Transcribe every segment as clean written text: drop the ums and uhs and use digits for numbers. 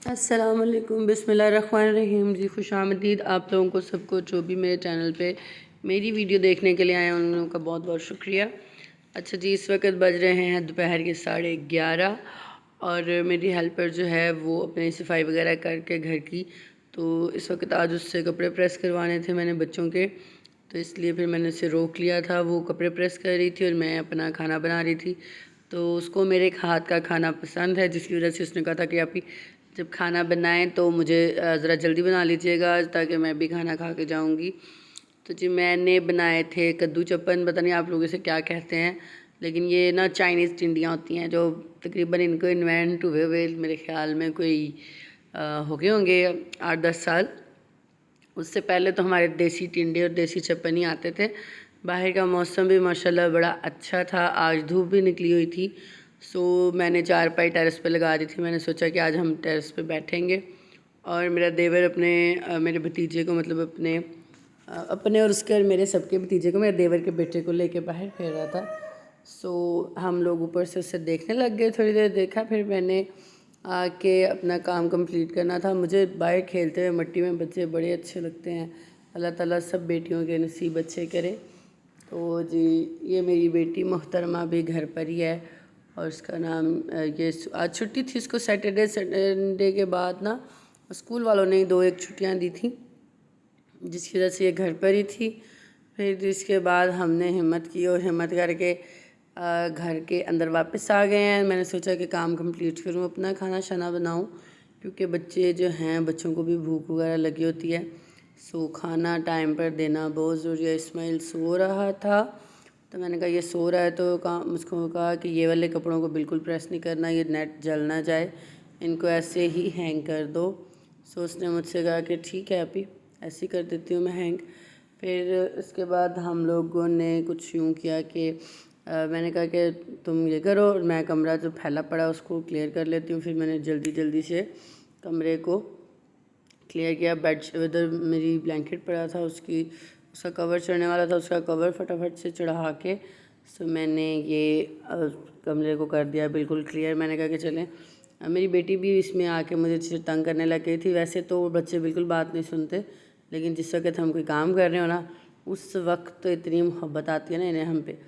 अस्सलामुअलैकुम बिस्मिल्लाहिर्रहमानिर्रहीम जी, खुशामदीद आप लोगों को सबको जो भी मेरे चैनल पे मेरी वीडियो देखने के लिए आए हैं उन लोगों का बहुत बहुत शुक्रिया। अच्छा जी, इस वक्त बज रहे हैं दोपहर के 11:30 और मेरी हेल्पर जो है वो अपनी सफाई वगैरह करके घर की, तो इस वक्त आज उससे कपड़े प्रेस करवाने थे मैंने बच्चों के, तो इसलिए फिर मैंने उसे रोक लिया था। वो कपड़े प्रेस कर रही थी और मैं अपना खाना बना रही थी। तो उसको मेरे हाथ का खाना पसंद है, जिसकी वजह से उसने कहा था कि आप ही जब खाना बनाएं तो मुझे ज़रा जल्दी बना लीजिएगा ताकि मैं भी खाना खा के जाऊंगी। तो जी मैंने बनाए थे कद्दू चप्पन, पता नहीं आप लोग इसे क्या कहते हैं, लेकिन ये ना चाइनीज़ टिंडियाँ होती हैं जो तकरीबन इनको इन्वेंट हुए हुए मेरे ख़्याल में कोई हो गए होंगे 8-10 साल। उससे पहले तो हमारे देसी टिंडे और देसी चप्पन ही आते थे। बाहर का मौसम भी माशाल्लाह बड़ा अच्छा था, आज धूप भी निकली हुई थी। सो मैंने चारपाई टेरेस पे लगा दी थी। मैंने सोचा कि आज हम टेरेस पे बैठेंगे और मेरा देवर अपने मेरे भतीजे को, मतलब अपने और उसके और मेरे सबके भतीजे को, मेरे देवर के बेटे को लेके बाहर खेल रहा था। सो हम लोग ऊपर से उससे देखने लग गए, थोड़ी देर देखा, फिर मैंने आके अपना काम कंप्लीट करना था। मुझे बाहर खेलते हुए मिट्टी में बच्चे बड़े अच्छे लगते हैं। अल्लाह ताला सब बेटियों के नसीब अच्छे करे। तो जी ये मेरी बेटी मोहतरमा भी घर पर ही है और उसका नाम ये आज छुट्टी थी इसको, सैटरडे संडे के बाद ना स्कूल वालों ने 2-1 छुट्टियाँ दी थी, जिसकी वजह से ये घर पर ही थी। फिर इसके बाद हमने हिम्मत की और हिम्मत करके घर के अंदर वापस आ गए हैं। मैंने सोचा कि काम कंप्लीट करूं, अपना खाना शाना बनाऊं, क्योंकि बच्चे जो हैं बच्चों को भी भूख वगैरह लगी होती है। सो खाना टाइम पर देना बहुत ज़रूरी है। इस्माइल सो रहा था तो मैंने कहा ये सो रहा है तो काम, उसको कहा कि ये वाले कपड़ों को बिल्कुल प्रेस नहीं करना, ये नेट जल ना जाए, इनको ऐसे ही हैंग कर दो। सो उसने मुझसे कहा कि ठीक है अभी ऐसे ही कर देती हूँ मैं हैंग। फिर उसके बाद हम लोगों ने कुछ यूँ किया कि मैंने कहा कि तुम ये करो और मैं कमरा जो फैला पड़ा उसको क्लियर कर लेती हूँ। फिर मैंने जल्दी जल्दी से कमरे को क्लियर किया। बेड उधर मेरी ब्लैंकेट पड़ा था, उसका कवर चढ़ने वाला था, उसका कवर फटाफट से चढ़ा के सो मैंने ये कमरे को कर दिया बिल्कुल क्लियर। मैंने कहा कि चलें, मेरी बेटी भी इसमें आके मुझे तंग करने लग गई थी। वैसे तो वो बच्चे बिल्कुल बात नहीं सुनते, लेकिन जिस वक्त हम कोई काम कर रहे हो ना उस वक्त तो इतनी मोहब्बत आती है ना इन्हें हम पे।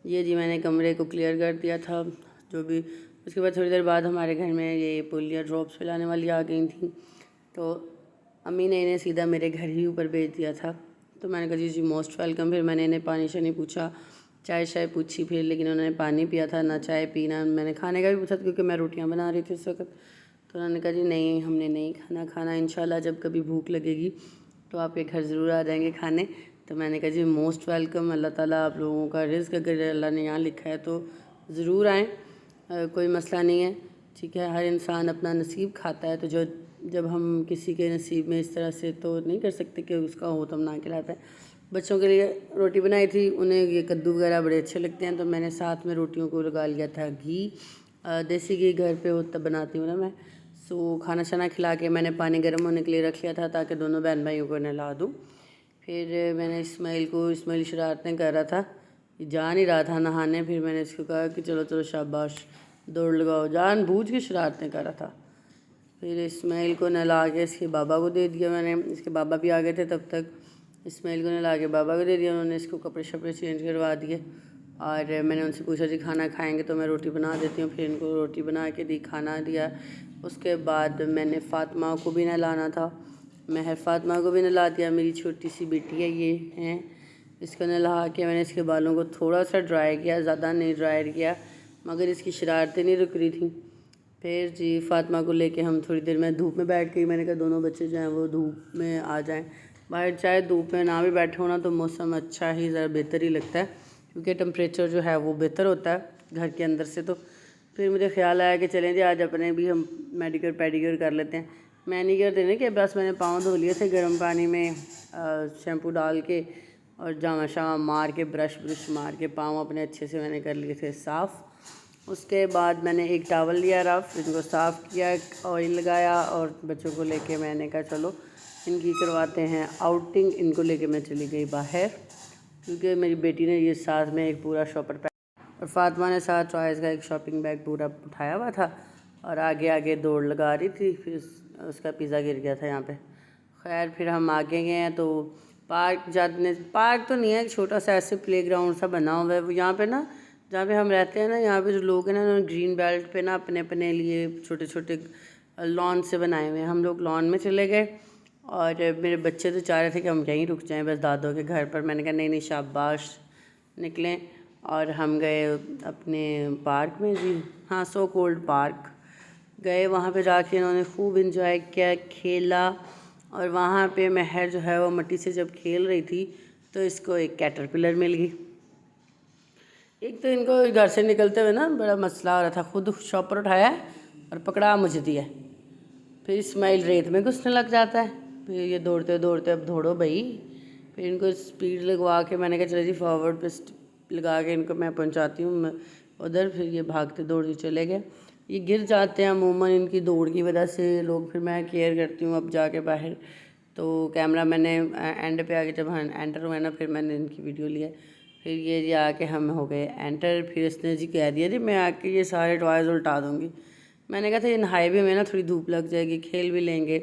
ये जी मैंने कमरे को क्लियर कर दिया था जो भी। उसके बाद थोड़ी देर बाद हमारे घर में ये पोलियो ड्रॉप्स पिलाने वाली आ गई थी, तो अम्मी ने इन्हें सीधा मेरे घर ही ऊपर भेज दिया था। तो मैंने कहा जी जी मोस्ट वेलकम। फिर मैंने इन्हें पानी शानी पूछा, चाय शाय पूछी, फिर लेकिन उन्होंने पानी पिया था ना चाय पीना। मैंने खाने का भी पूछा था क्योंकि मैं रोटियां बना रही थी उस वक्त, तो उन्होंने कहा जी नहीं हमने नहीं खाना इंशाल्लाह जब कभी भूख लगेगी तो आपके घर ज़रूर आ जाएंगे खाने। तो मैंने कहा जी मोस्ट वेलकम, अल्लाह ताला आप लोगों का रिज़्क अगर अल्लाह ने यहाँ लिखा है तो ज़रूर आएँ, कोई मसला नहीं है, ठीक है। हर इंसान अपना नसीब खाता है, तो जो जब हम किसी के नसीब में इस तरह से तो नहीं कर सकते कि उसका हो तो हम ना खिलाते हैं। बच्चों के लिए रोटी बनाई थी, उन्हें ये कद्दू वगैरह बड़े अच्छे लगते हैं, तो मैंने साथ में रोटियों को लगा लिया था घी, देसी घी घर पे होता बनाती हूँ ना मैं। सो खाना शाना खिला के मैंने पानी गर्म होने के लिए रख लिया था ताकि दोनों बहन भाइयों को नहला दूँ। फिर मैंने इस्माइल शरारतें कर रहा था, जा नहीं रहा था नहाने। फिर मैंने इसको कहा कि चलो चलो शाबाश दौड़ लगाओ, जानबूझ के शरारतें कर रहा था। फिर इस्माइल को नहला के इसके बाबा को दे दिया मैंने, इसके बाबा भी आ गए थे तब तक। इस्माइल को नहला के बाबा को दे दिया, उन्होंने इसको कपड़े शपड़े चेंज करवा दिए। और मैंने उनसे पूछा जी खाना खाएंगे तो मैं रोटी बना देती हूँ, फिर इनको रोटी बना के दी, खाना दिया। उसके बाद मैंने फ़ातिमा को भी नहलाना था, मैं फ़ातिमा को भी नहला दिया। मेरी छोटी सी बेटी है ये है, इसको नहला के मैंने इसके बालों को थोड़ा सा ड्राई किया, ज़्यादा नहीं ड्राई किया, मगर इसकी शरारतें नहीं रुक रही थी। फिर जी फ़ातिमा को लेके हम थोड़ी देर में धूप में बैठ गई। मैंने कहा दोनों बच्चे जो हैं वो धूप में आ जाएं बाहर, चाहे धूप में ना भी बैठे हो ना तो मौसम अच्छा ही ज़रा बेहतर ही लगता है, क्योंकि टेम्परेचर जो है वो बेहतर होता है घर के अंदर से। तो फिर मुझे ख्याल आया कि चलें जी आज अपने भी हम मेडिक्योर पेडिक्योर कर लेते हैं। मैनीक्योर देने के बस मैंने पाँव धो लिए थे गर्म पानी में शैम्पू डाल के, और जामा शामा मार के ब्रश ब्रश मार के पाँव अपने अच्छे से मैंने कर लिए थे साफ़। उसके बाद मैंने एक टावल लिया रफ, इनको साफ़ किया, ऑयल लगाया और बच्चों को लेके मैंने कहा चलो इनकी करवाते हैं आउटिंग। इनको लेके मैं चली गई बाहर, क्योंकि मेरी बेटी ने ये साथ में एक पूरा शॉपर पैक और फ़ातिमा ने साथ चॉइस का एक शॉपिंग बैग पूरा उठाया हुआ था। और आगे आगे दौड़ लगा रही थी, फिर उसका पिज़्ज़ा गिर गया था यहाँ पे। खैर फिर हम आगे गए हैं तो पार्क जाने, पार्क तो नहीं है, एक छोटा सा ऐसे प्लेग्राउंड सा बना हुआ है यहाँ पे ना, जहाँ पे हम रहते हैं ना, यहाँ पे जो लोग हैं ना उन्होंने ग्रीन बेल्ट पे ना अपने अपने लिए छोटे छोटे लॉन से बनाए हुए हैं। हम लोग लॉन में चले गए और मेरे बच्चे तो चाह रहे थे कि हम यहीं रुक जाएं बस दादों के घर पर। मैंने कहा नहीं नहीं शाबाश, निकलें। और हम गए अपने पार्क में जी, हाँ सो कोल्ड पार्क गए। वहाँ पे जाके इन्होंने खूब इंजॉय किया, खेला। और वहाँ पे महर जो है वो मिट्टी से जब खेल रही थी तो इसको एक कैटरपिलर मिल गई। एक तो इनको घर से निकलते हुए ना बड़ा मसला हो रहा था, खुद शॉपर उठाया और पकड़ा मुझे दिया। फिर इस्माइल रेत में घुसने लग जाता है, फिर ये दौड़ते दौड़ते अब दौड़ो भाई। फिर इनको स्पीड लगवा के मैंने कहा चलो जी फॉरवर्ड पे लगा के इनको मैं पहुंचाती हूँ उधर। फिर ये भागते दौड़ते चले गए। ये गिर जाते हैं अमूमन इनकी दौड़ की वजह से लोग, फिर मैं केयर करती हूँ अब जाके बाहर। तो कैमरा मैंने एंड पे आके जब हम एंटर हुए ना फिर मैंने इनकी वीडियो लिया। फिर ये जी आके हम हो गए एंटर। फिर इसने जी कह दिया जी मैं आके ये सारे टॉयज़ उल्टा दूँगी। मैंने कहा था इन हाईवे में ना थोड़ी धूप लग जाएगी, खेल भी लेंगे।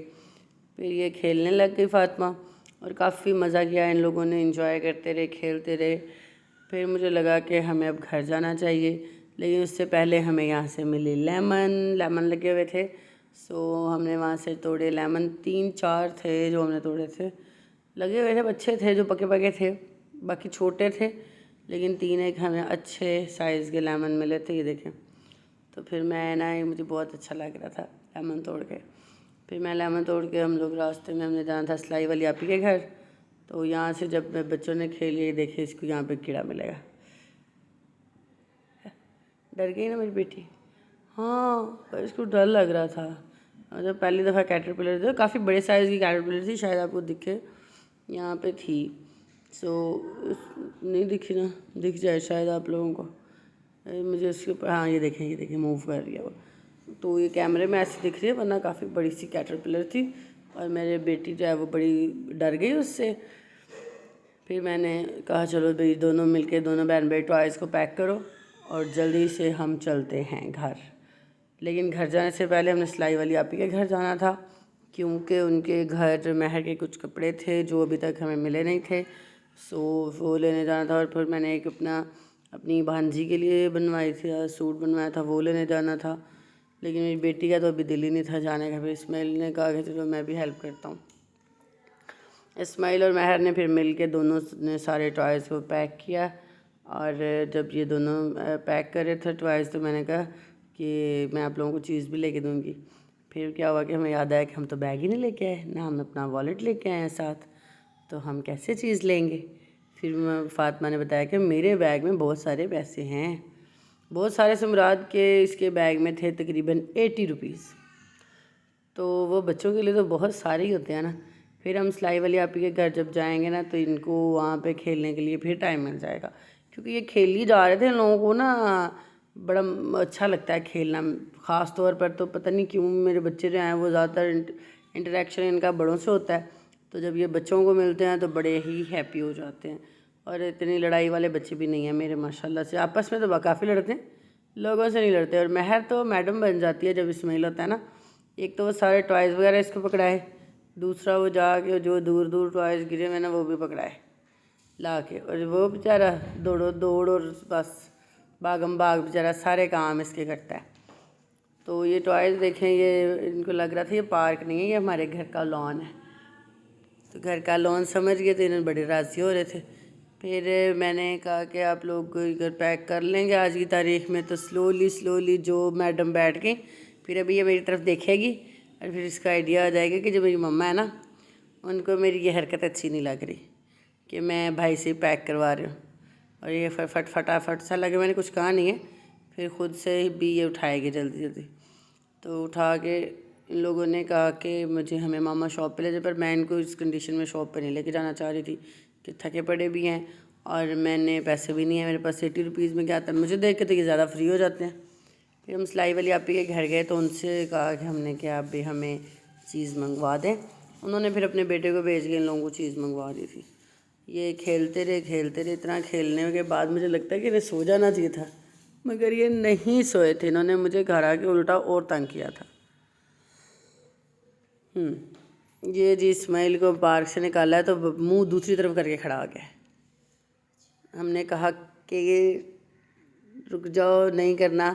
फिर ये खेलने लग गई फातिमा और काफ़ी मज़ा किया इन लोगों ने, एंजॉय करते रहे, खेलते रहे। फिर मुझे लगा कि हमें अब घर जाना चाहिए, लेकिन उससे पहले हमें यहाँ से मिली लेमन लगे हुए थे। सो हमने वहाँ से तोड़े लेमन, 3-4 थे जो हमने तोड़े थे, लगे हुए थे, अच्छे थे, जो पके पके थे, बाकी छोटे थे। लेकिन 3 एक हमें अच्छे साइज़ के लेमन मिले थे, ये देखें। तो फिर मैं ना, मुझे बहुत अच्छा लग रहा था लेमन तोड़ के। फिर मैं लेमन तोड़ के हम लोग रास्ते में, हमने जाना था सिलाई वाली आपी के घर। तो यहाँ से जब बच्चों ने खेली, देखे इसको यहाँ पे कीड़ा मिलेगा, डर गई ना मेरी बेटी। हाँ पर इसको डर लग रहा था। और जब पहली दफ़ा कैटरपिलर थे, काफ़ी बड़े साइज़ की कैटरपिलर थी, शायद आपको दिखे, यहाँ पे थी। सो नहीं दिखी ना, दिख जाए शायद आप लोगों को। मुझे उसके ऊपर, हाँ ये देखें मूव कर रही है वो। तो ये कैमरे में ऐसी दिख रही है, वरना काफ़ी बड़ी सी कैटरपिलर थी। और मेरी बेटी जो है वो बड़ी डर गई उससे। फिर मैंने कहा चलो भाई दोनों मिलके, दोनों बहन भाई टॉयज़ को पैक करो और जल्दी से हम चलते हैं घर। लेकिन घर जाने से पहले हमने सिलाई वाली आपी के घर जाना था, क्योंकि उनके घर महर के कुछ कपड़े थे जो अभी तक हमें मिले नहीं थे। सो वो लेने जाना था। और फिर मैंने एक अपनी भांजी के लिए बनवाई थी, सूट बनवाया था, वो लेने जाना था। लेकिन मेरी बेटी का तो अभी दिल ही नहीं था जाने का। फिर इस्माइल ने कहा कि चलो मैं भी हेल्प करता हूँ। इस्माइल और महर ने फिर मिल के दोनों ने सारे टॉयज़ को पैक किया। और जब ये दोनों पैक कर रहे थे टॉयज़, तो मैंने कहा कि मैं आप लोगों को चीज़ भी लेके दूँगी। फिर क्या हुआ कि हमें याद आया कि हम तो बैग ही नहीं लेके आए ना, हम अपना वॉलेट लेके आए हैं साथ, तो हम कैसे चीज़ लेंगे। फिर फातिमा ने बताया कि मेरे बैग में बहुत सारे पैसे हैं। बहुत सारे से मुराद के इसके बैग में थे तकरीबन 80 रुपीज़। तो वो बच्चों के लिए तो बहुत सारे ही होते हैं ना। फिर हम सिलाई वाली आपी के घर जब जाएंगे ना, तो इनको वहाँ पे खेलने के लिए फिर टाइम मिल जाएगा, क्योंकि ये खेल ही जा रहे थे। इन लोगों को ना बड़ा अच्छा लगता है खेलना। ख़ास तौर पर तो पता नहीं क्यों मेरे बच्चे जो हैं वो ज़्यादातर इंटरेक्शन इनका बड़ों से होता है। तो जब ये बच्चों को मिलते हैं तो बड़े ही हैप्पी हो जाते हैं। और इतनी लड़ाई वाले बच्चे भी नहीं हैं मेरे माशाल्लाह से। आपस में तो काफ़ी लड़ते हैं, लोगों से नहीं लड़ते। और महर तो मैडम बन जाती है जब इस्माइल होता है ना। एक तो वो सारे टॉयज़ वगैरह इसको पकड़ाए, दूसरा वो जाके जो दूर दूर टॉयज़ गिरे मैंने वो भी पकड़ाए ला के। और वो बेचारा दौड़ो दौड़ और बस भागम भाग बेचारा सारे काम इसके करता है। तो ये टॉयज़ देखें, ये इनको लग रहा था ये पार्क नहीं है, ये हमारे घर का लॉन है। तो घर का लॉन समझ गए, तो इन्होंने बड़े राज़ी हो रहे थे। फिर मैंने कहा कि आप लोग इधर पैक कर लेंगे आज की तारीख़ में। तो स्लोली जो मैडम बैठ गई, फिर अभी ये मेरी तरफ देखेगी और फिर इसका आइडिया आ जाएगा कि जो मेरी मम्मा है ना, उनको मेरी ये हरकत अच्छी नहीं लग रही कि मैं भाई से पैक करवा रही हूँ। और ये फटाफट सा लगे, मैंने कुछ कहा नहीं है, फिर ख़ुद से भी ये उठाएगी जल्दी। तो उठा के इन लोगों ने कहा कि हमें मामा शॉप पे ले जाए, पर मैं इनको इस कंडीशन में शॉप पे नहीं लेके जाना चाह रही थी कि थके पड़े भी हैं और मैंने पैसे भी नहीं है मेरे पास। 80 रुपीज़ में क्या आता है, मुझे देख के तो ये ज़्यादा फ्री हो जाते हैं। फिर हम सिलाई वाली आपी के घर गए, तो उनसे कहा कि हमने कि आप भी हमें चीज़ मंगवा दें। उन्होंने फिर अपने बेटे को भेज के इन लोगों को चीज़ मंगवा दी थी। ये खेलते रहे। इतना खेलने के बाद मुझे लगता है कि इन्हें सो जाना चाहिए था, मगर ये नहीं सोए थे, इन्होंने मुझे घर आके उल्टा और तंग किया था। ये जी इस्माइल को पार्क से निकाला है तो मुंह दूसरी तरफ करके खड़ा हो गया है। हमने कहा कि रुक जाओ, नहीं करना।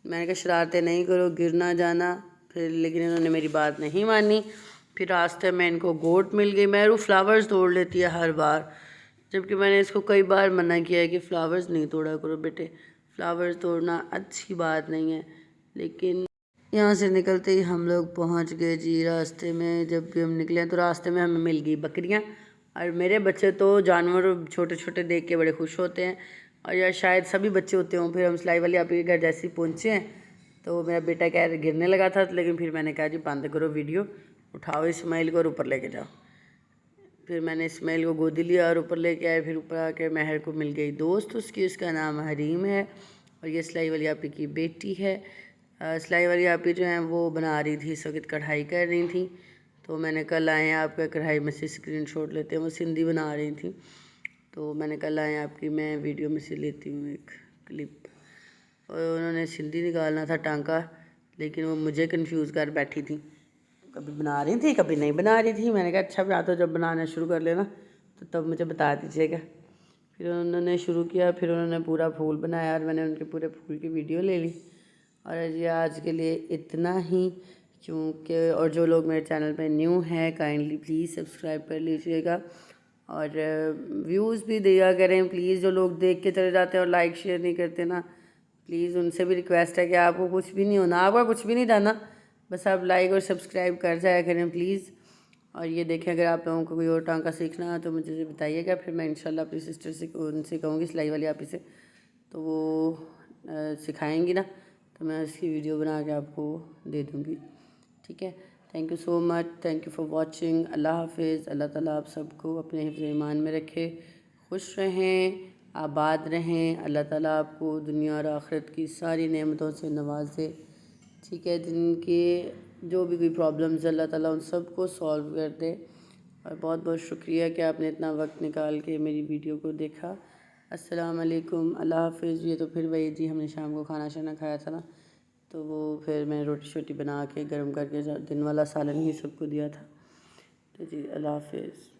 मैंने कहा शरारतें नहीं करो, गिर ना जाना। फिर लेकिन इन्होंने मेरी बात नहीं मानी। फिर रास्ते में इनको गोट मिल गई। मैरू फ्लावर्स तोड़ लेती है हर बार, जबकि मैंने इसको कई बार मना किया है कि फ़्लावर्स नहीं तोड़ा करो बेटे, फ़्लावर्स तोड़ना अच्छी बात नहीं है। लेकिन यहाँ से निकलते ही हम लोग पहुँच गए जी। रास्ते में जब भी हम निकले तो रास्ते में हमें मिल गई बकरियाँ, और मेरे बच्चे तो जानवर छोटे छोटे देख के बड़े खुश होते हैं, और या शायद सभी बच्चे होते हों। फिर हम सिलाई वाली आप के घर जैसे ही पहुँचे हैं तो मेरा बेटा कह रहा गिरने लगा था, लेकिन फिर मैंने कहा जी बंद करो वीडियो, उठाओ इस्माइल को और ऊपर लेके जाओ। फिर मैंने इस्माइल को गोदी लिया और ऊपर लेके आए। फिर ऊपर आके महर को मिल गई दोस्त उसकी, उसका नाम हरीम है, और ये सिलाई वाली आपी की बेटी है। सिलाई वाली आपी जो है वो बना रही थी, इस वक्त कढ़ाई कर रही थी। तो मैंने कल आए आपका कढ़ाई में से स्क्रीनशॉट लेते हैं, वो सिंधी बना रही थी। तो मैंने कल आए आपकी मैं वीडियो में से लेती हूँ एक क्लिप। और उन्होंने सिंधी निकालना था टांका, लेकिन वो मुझे कंफ्यूज कर बैठी थी, कभी बना रही थी कभी नहीं बना रही थी। मैंने कहा अच्छा या तो जब बनाना शुरू कर लेना तो तब मुझे बता दीजिएगा। फिर उन्होंने शुरू किया, फिर उन्होंने पूरा फूल बनाया और मैंने उनके पूरे फूल की वीडियो ले ली। और ये आज के लिए इतना ही, क्योंकि और जो लोग मेरे चैनल पे न्यू हैं काइंडली प्लीज़ सब्सक्राइब कर लीजिएगा, और व्यूज़ भी दिया करें प्लीज़। जो लोग देख के चले जाते हैं और लाइक शेयर नहीं करते ना, प्लीज़ उनसे भी रिक्वेस्ट है कि आपको कुछ भी नहीं होना, आपका कुछ भी नहीं जाना, बस आप लाइक और सब्सक्राइब कर जाया करें प्लीज़। और ये देखें, अगर आप लोगों को कोई और टांका सीखना है तो मुझे बताइएगा, फिर मैं इंशाल्लाह अपनी सिस्टर से उनसे कहूँगी सिलाई वाली आप से, तो वो सिखाएंगी ना, तो मैं उसकी वीडियो बना के आपको दे दूँगी। ठीक है, thank you so much, thank you for watching. अल्लाह हाफिज़। अल्लाह ताला आप सबको अपने हिफ्ज़ ईमान में रखे, खुश रहें, आबाद रहें। अल्लाह ताला आपको दुनिया और आखिरत की सारी नेमतों से नवाजे। ठीक है, जिनके जो भी कोई प्रॉब्लम्स अल्लाह ताला उन सब को सॉल्व कर दे। और बहुत बहुत शुक्रिया कि आपने इतना वक्त निकाल के मेरी वीडियो को देखा। अस्सलाम वालेकुम, अल्लाह हाफिज़। ये तो फिर वही जी, हमने शाम को खाना शाना खाया था ना, तो वो फिर मैंने रोटी शोटी बना के गर्म करके दिन वाला सालन ही सबको दिया था। तो जी अल्लाह हाफिज़।